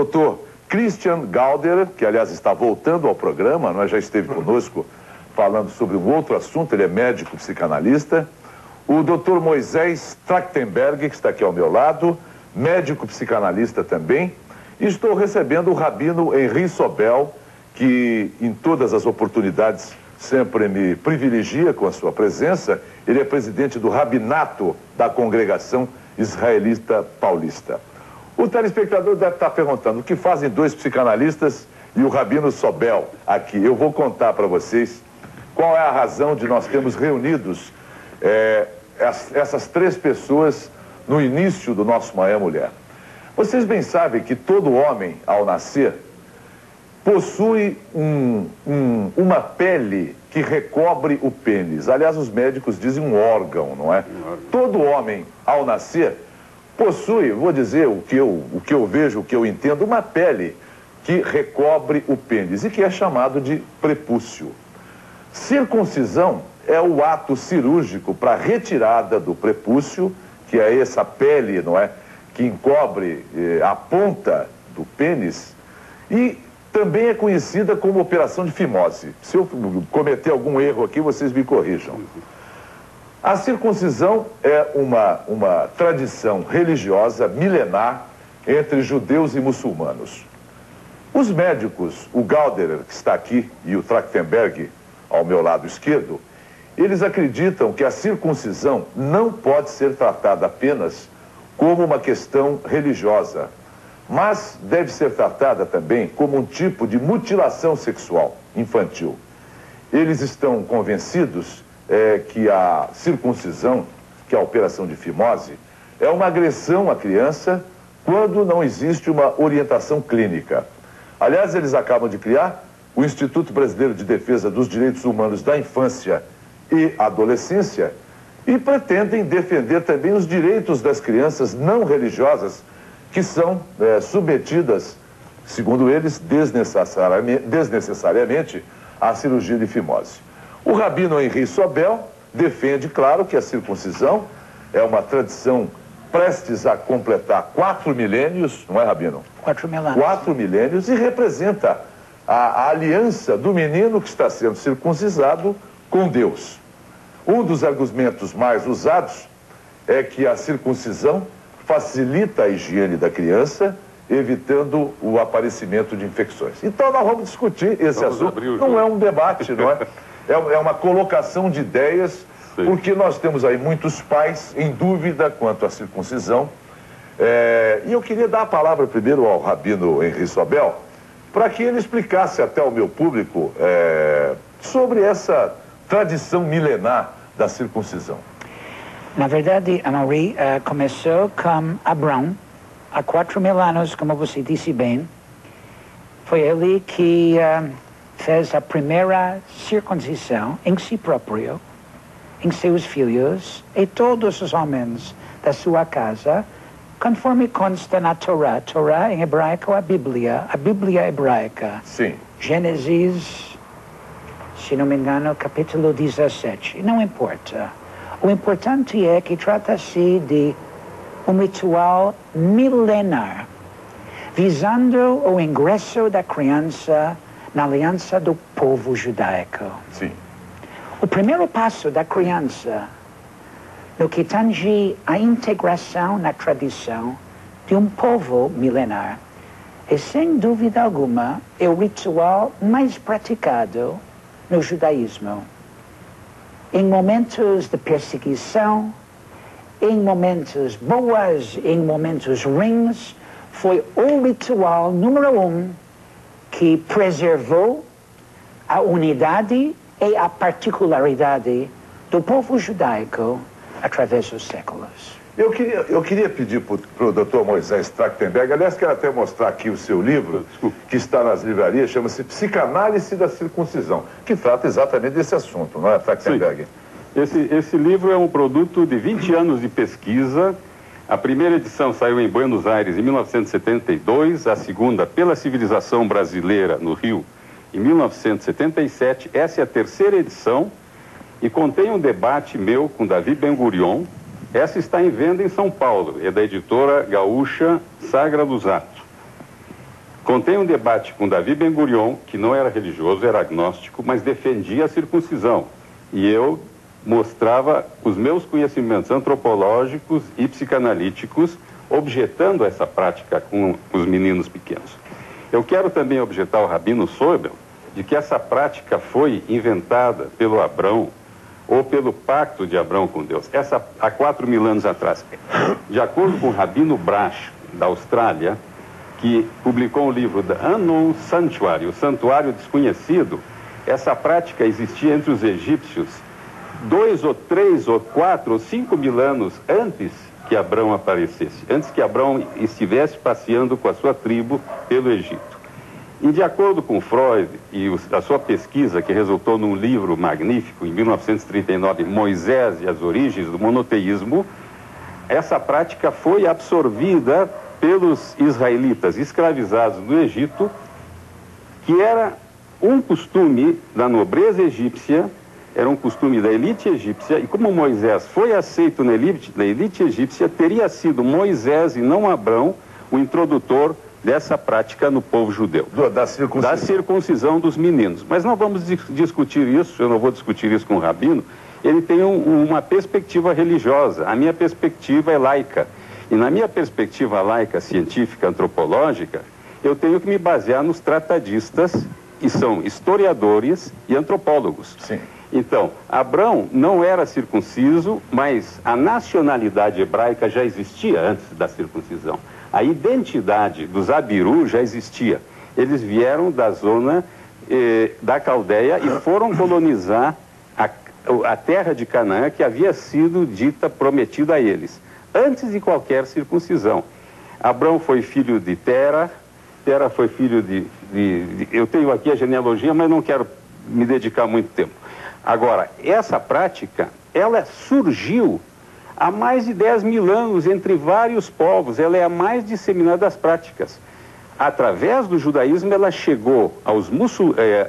Dr. Christian Gauderer, que aliás está voltando ao programa, não é? Já esteve conosco falando sobre um outro assunto, ele é médico psicanalista. O Dr. Moisés Trachtenberg, que está aqui ao meu lado, médico psicanalista também. E estou recebendo o Rabino Henri Sobel, que em todas as oportunidades sempre me privilegia com a sua presença. Ele é presidente do Rabinato da Congregação Israelita Paulista. O telespectador deve estar perguntando o que fazem dois psicanalistas e o Rabino Sobel aqui. Eu vou contar para vocês qual é a razão de nós termos reunidos essas três pessoas no início do nosso Manhã Mulher. Vocês bem sabem que todo homem, ao nascer, possui uma pele que recobre o pênis. Aliás, os médicos dizem um órgão, não é? Todo homem, ao nascer, possui, vou dizer o que eu vejo, o que eu entendo, uma pele que recobre o pênis e que é chamado de prepúcio. Circuncisão é o ato cirúrgico para retirada do prepúcio, que é essa pele, não é, que encobre a ponta do pênis, e também é conhecida como operação de fimose. Se eu cometer algum erro aqui, vocês me corrijam. A circuncisão é uma tradição religiosa milenar entre judeus e muçulmanos. Os médicos, o Gauderer, que está aqui, e o Trachtenberg, ao meu lado esquerdo, eles acreditam que a circuncisão não pode ser tratada apenas como uma questão religiosa, mas deve ser tratada também como um tipo de mutilação sexual infantil. Eles estão convencidos que a circuncisão, que é a operação de fimose, é uma agressão à criança quando não existe uma orientação clínica. Aliás, eles acabam de criar o Instituto Brasileiro de Defesa dos Direitos Humanos da Infância e Adolescência e pretendem defender também os direitos das crianças não religiosas que são submetidas, segundo eles, desnecessariamente à cirurgia de fimose. O Rabino Henri Sobel defende, claro, que a circuncisão é uma tradição prestes a completar 4 milênios, não é, Rabino? 4 milênios. 4 milênios, e representa a aliança do menino que está sendo circuncisado com Deus. Um dos argumentos mais usados é que a circuncisão facilita a higiene da criança, evitando o aparecimento de infecções. Então nós vamos discutir esse assunto. Não é um debate, não é? É uma colocação de ideias, sim, porque nós temos aí muitos pais em dúvida quanto à circuncisão. E eu queria dar a palavra primeiro ao Rabino Henri Sobel, para que ele explicasse até ao meu público sobre essa tradição milenar da circuncisão. Na verdade, Henri começou com Abraão, há 4 anos, como você disse bem. Foi ele que fez a primeira circuncisão em si próprio, em seus filhos e todos os homens da sua casa, conforme consta na Torá. Torá em hebraico, a Bíblia hebraica. Sim. Gênesis, se não me engano, capítulo 17. Não importa. O importante é que trata-se de um ritual milenar, visando o ingresso da criança na aliança do povo judaico. Sim. O primeiro passo da criança, no que tange a integração na tradição de um povo milenar, é, sem dúvida alguma, é o ritual mais praticado no judaísmo. Em momentos de perseguição, em momentos boas, em momentos ruins, foi o ritual número 1 que preservou a unidade e a particularidade do povo judaico através dos séculos. Eu queria pedir para o Dr. Moisés Trachtenberg, aliás, quero até mostrar aqui o seu livro, que está nas livrarias, chama-se Psicanálise da Circuncisão, que trata exatamente desse assunto, não é, Trachtenberg? Sim. Esse livro é um produto de 20 anos de pesquisa. A primeira edição saiu em Buenos Aires em 1972, a segunda pela Civilização Brasileira no Rio em 1977. Essa é a terceira edição e contém um debate meu com Davi Ben-Gurion. Essa está em venda em São Paulo, é da editora gaúcha Sagra Lusato. Contém um debate com Davi Ben-Gurion, que não era religioso, era agnóstico, mas defendia a circuncisão. E eu mostrava os meus conhecimentos antropológicos e psicanalíticos, objetando essa prática com os meninos pequenos. Eu quero também objetar ao Rabino Sobel de que essa prática foi inventada pelo Abrão, ou pelo pacto de Abrão com Deus, há 4.000 anos atrás. De acordo com o Rabino Brash, da Austrália, que publicou um livro, The Unknown Sanctuary, o Santuário Desconhecido, essa prática existia entre os egípcios 2 ou 3 ou 4 ou 5.000 anos antes que Abrão aparecesse, antes que Abrão estivesse passeando com a sua tribo pelo Egito. E de acordo com Freud e a sua pesquisa, que resultou num livro magnífico, em 1939, Moisés e as Origens do Monoteísmo, essa prática foi absorvida pelos israelitas escravizados no Egito, que era um costume da nobreza egípcia, era um costume da elite egípcia, e como Moisés foi aceito na elite egípcia, teria sido Moisés e não Abrão o introdutor dessa prática no povo judeu. Da circuncisão dos meninos. Mas não vamos discutir isso, eu não vou discutir isso com o Rabino. Ele tem uma perspectiva religiosa, a minha perspectiva é laica. E na minha perspectiva laica, científica, antropológica, eu tenho que me basear nos tratadistas, que são historiadores e antropólogos. Sim. Então, Abrão não era circunciso, mas a nacionalidade hebraica já existia antes da circuncisão. A identidade dos Abiru já existia. Eles vieram da zona da Caldeia e foram colonizar a terra de Canaã, que havia sido dita, prometida a eles, antes de qualquer circuncisão. Abrão foi filho de Tera, Tera foi filho eu tenho aqui a genealogia, mas não quero me dedicar muito tempo. Agora, essa prática, ela surgiu há mais de 10.000 anos entre vários povos, ela é a mais disseminada das práticas. Através do judaísmo, ela chegou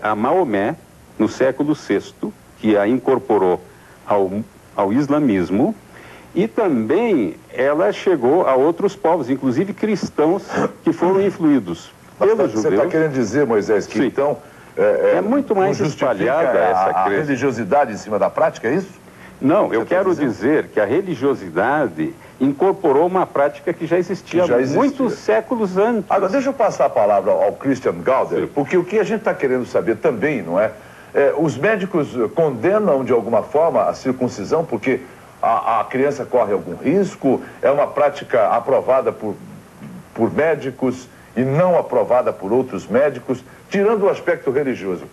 a Maomé, no século VI, que a incorporou ao islamismo, e também ela chegou a outros povos, inclusive cristãos, que foram influídos pelos judeus. Você está querendo dizer, Moisés, que Sim. então... É muito mais espalhada essa crença. A religiosidade em cima da prática, é isso? Não, eu quero dizer que a religiosidade incorporou uma prática que já existia há muitos séculos antes. Agora, deixa eu passar a palavra ao Christian Gauder, porque o que a gente está querendo saber também, não é? Os médicos condenam de alguma forma a circuncisão porque a criança corre algum risco? É uma prática aprovada por médicos e não aprovada por outros médicos, tirando o aspecto religioso?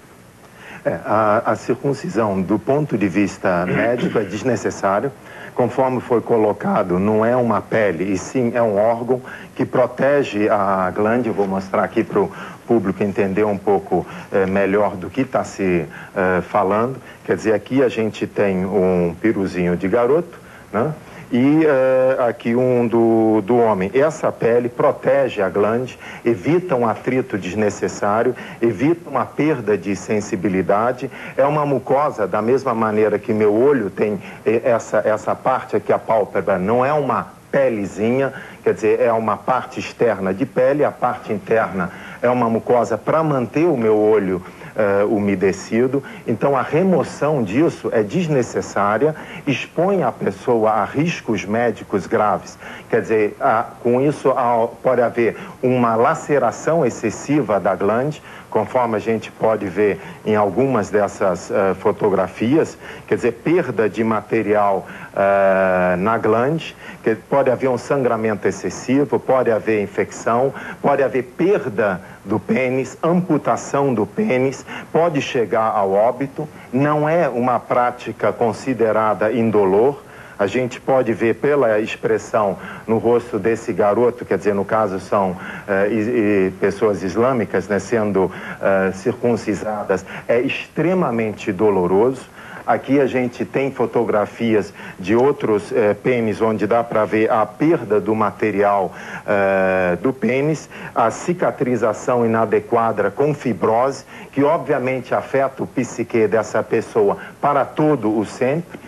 A circuncisão, do ponto de vista médico, é desnecessário. Conforme foi colocado, não é uma pele, e sim é um órgão que protege a glande. Eu vou mostrar aqui para o público entender um pouco melhor do que está se falando. Quer dizer, aqui a gente tem um piruzinho de garoto, né? E aqui um do homem. Essa pele protege a glande, evita um atrito desnecessário, evita uma perda de sensibilidade. É uma mucosa, da mesma maneira que meu olho tem essa parte aqui, a pálpebra, não é uma pelezinha, quer dizer, é uma parte externa de pele, a parte interna é uma mucosa para manter o meu olho umedecido. Então a remoção disso é desnecessária, expõe a pessoa a riscos médicos graves. Quer dizer, com isso pode haver uma laceração excessiva da glande, conforme a gente pode ver em algumas dessas fotografias, quer dizer, perda de material na glande, que pode haver um sangramento excessivo, pode haver infecção, pode haver perda do pênis, amputação do pênis, pode chegar ao óbito. Não é uma prática considerada indolor. A gente pode ver pela expressão no rosto desse garoto, quer dizer, no caso são pessoas islâmicas, né, sendo circuncisadas, é extremamente doloroso. Aqui a gente tem fotografias de outros pênis, onde dá para ver a perda do material do pênis, a cicatrização inadequada com fibrose, que obviamente afeta o psique dessa pessoa para todo o sempre.